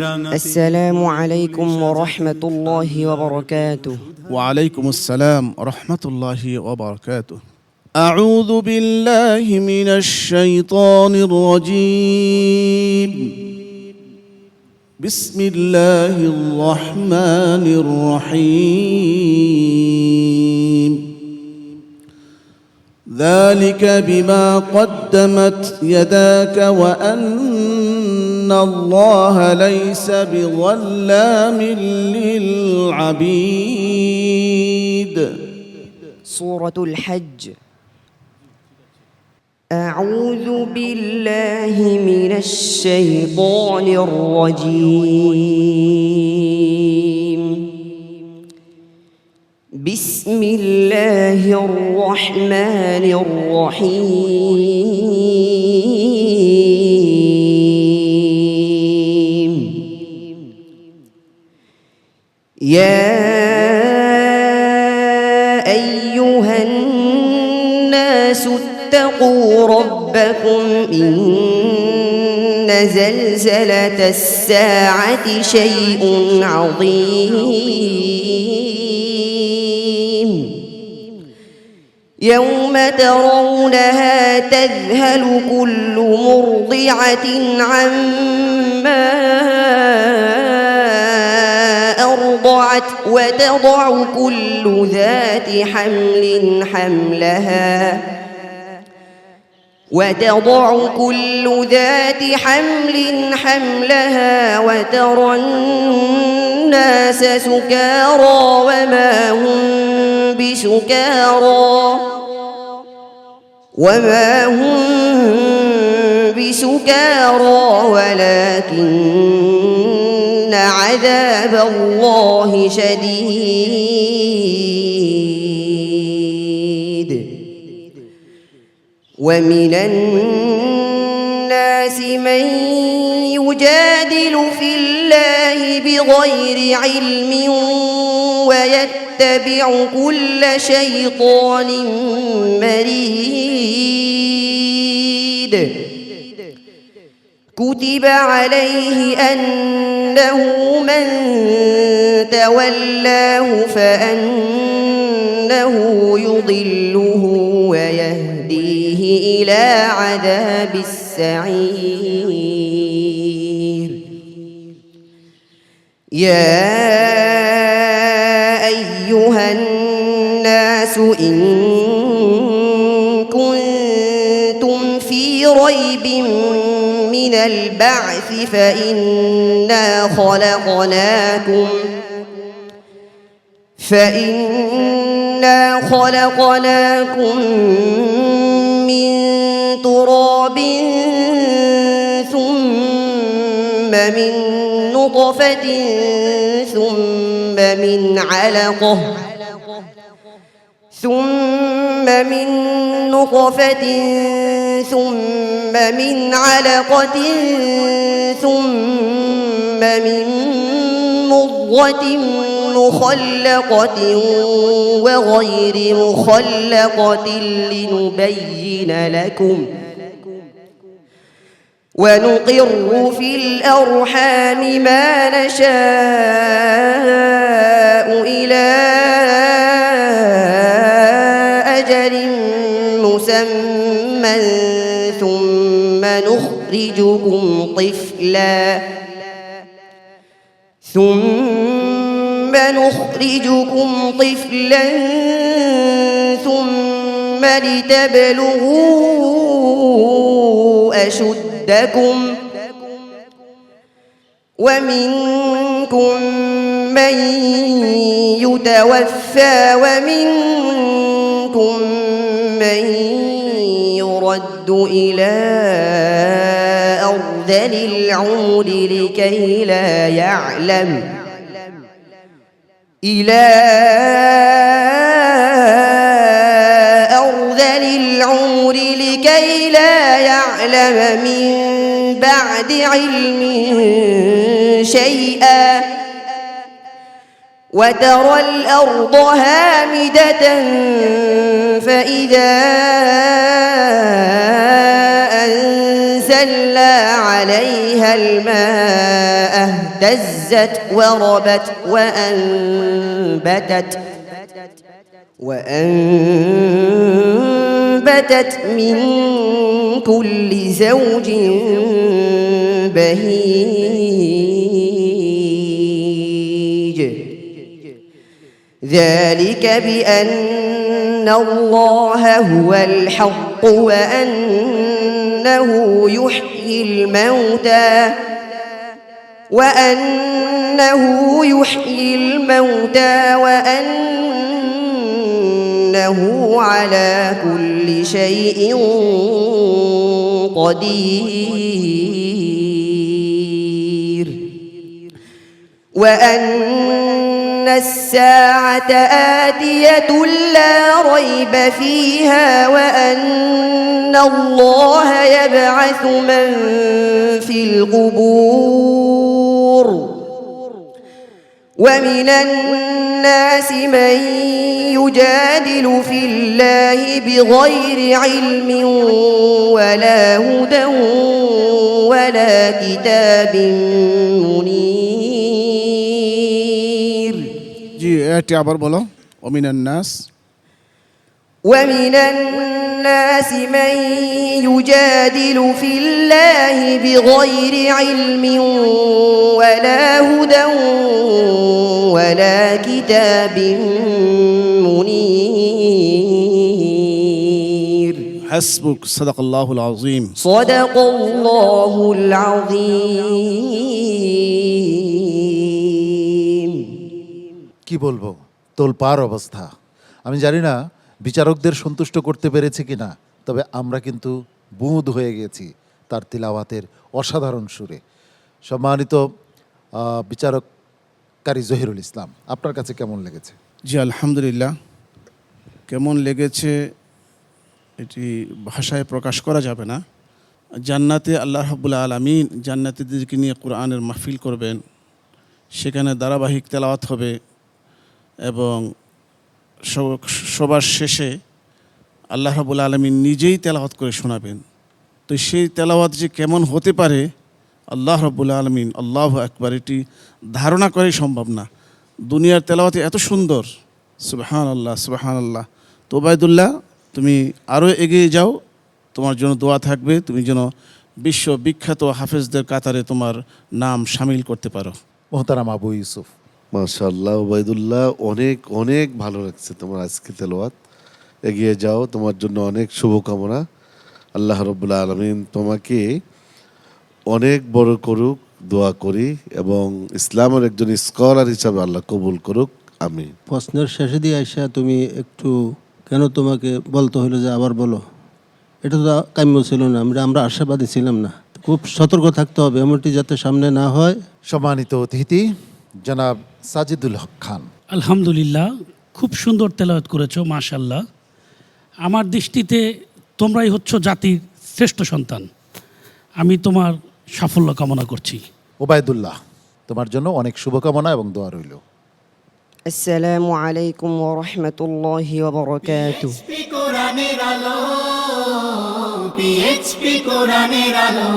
السلام عليكم ورحمة الله وبركاته. وعليكم السلام ورحمة الله وبركاته. أعوذ بالله من الشيطان الرجيم. بسم الله الرحمن الرحيم. ذلك بما قدمت يداك وأن الله ليس بظلام للعبيد. سورة الحج. أعوذ بالله من الشيطان الرجيم. بسم الله الرحمن الرحيم. يا أيها الناس اتقوا ربكم إن زلزلة الساعة شيء عظيم. يوم ترونها تذهل كل مرضعة عما أرضعت وتضع كل ذات حمل حملها وترى الناس سكارى وما هم بسكارى ولكن عذاب الله شديد. ومن الناس من يجادل في الله بغير علم ويتبع كل شيطان مريد. كتب عليه أنه من تولاه فأنه يضله ويهديه إلى عذاب السعير. يا أيها الناس إن كنتم في ريب من البعث فإنا خلقناكم من تراب ثم من نطفة ثم من علقة ثم من مضغة مخلقة وغير مخلقة لنبين لكم ونقر في الأرحام ما نشاء إلى أجل مسمى ثم نخرجكم طفلا ثم لتبلغوا أشدكم ومنكم من يتوفى ومنكم من يرد إلى أرذل العمر لكي لا يعلم من بعد علم شيئا. وترى الأرض هامدة فإذا أرسلنا عليها الماء اهتزت وربت وأنبتت من كل زوج بهيج ذلك بأن الله هو الحق وأنه يحيي الموتى وأنه على كل شيء قدير وأن الساعة آتية لا ريب فيها وأن الله يبعث من في القبور ومن الناس من يجادل في الله بغير علم ولا هدى ولا كتاب منير জি এটি আবার বলো ওমিনান নাস ومن الناس من يجادل في الله بغير علم ولا هدى ولا كتاب منير হাসবুক সাদাকাল্লাহুল আযীম صدق الله العظيم কি বলবো তোলপাড় অবস্থা। আমি জানি না বিচারকদের সন্তুষ্ট করতে পেরেছে কিনা, তবে আমরা কিন্তু বুঁদ হয়ে গেছি তার তিলাওয়াতের অসাধারণ সুরে। সম্মানিত বিচারককারী জহিরুল ইসলাম, আপনার কাছে কেমন লেগেছে? জি আলহামদুলিল্লাহ, কেমন লেগেছে এটি ভাষায় প্রকাশ করা যাবে না। জান্নাতে আল্লাহ রাব্বুল আলামিন জান্নাতীদেরকে নিয়ে কোরআনের মাহফিল করবেন, সেখানে ধারাবাহিক তেলাওয়াত হবে এবং সবার শেষে আল্লাহ রাব্বুল আলামিন নিজেই তেলাওয়াত করে শোনাবেন। তো সেই তেলাওয়াত যে কেমন হতে পারে আল্লাহ রাব্বুল আলামিন, আল্লাহু আকবার, এটি ধারণা করাই সম্ভব না। দুনিয়ার তেলাওয়াতে এত সুন্দর, সুবহানাল্লাহ সুবহানাল্লাহ। তো ওবায়দুল্লাহ, তুমি আরও এগিয়ে যাও, তোমার জন্য দোয়া থাকবে, তুমি যেন বিশ্ববিখ্যাত হাফেজদের কাতারে তোমার নাম শামিল করতে পারো। মোহতারাম আবু ইউসুফ। মাশাআল্লাহ ওবায়দুল্লাহ, অনেক অনেক ভালো লাগছে তোমার আজকে তেলাওয়াত। এগিয়ে যাও, তোমার জন্য অনেক শুভকামনা। আল্লাহ রাব্বুল আলামিন তোমাকে অনেক বড় করুক, দোয়া করি, এবং ইসলামের একজন স্কলার হিসাবে আল্লাহ কবুল করুক, আমিন। প্রশ্নের শেষে দিয়ে আইসা তুমি একটু কেন তোমাকে বলতে হলো যে আবার বলো, এটা তো কাম্য ছিল না, আমরা আশাবাদী ছিলাম না। খুব সতর্ক থাকতে হবে এমনটি যাতে সামনে না হয়। সম্মানিত অতিথি জনাব সাজিদুল হক খান। আলহামদুলিল্লাহ, খুব সুন্দর তেলাওয়াত করেছো, মাশাআল্লাহ। আমার দৃষ্টিতে তোমরাই হচ্ছ জাতির শ্রেষ্ঠ সন্তান। আমি তোমার সাফল্য কামনা করছি। ওবায়দুল্লাহ, তোমার জন্য অনেক শুভকামনা এবং দোয়া রইল। السلام عليكم ورحمة الله وبركاته. PHP কোরআনের আলো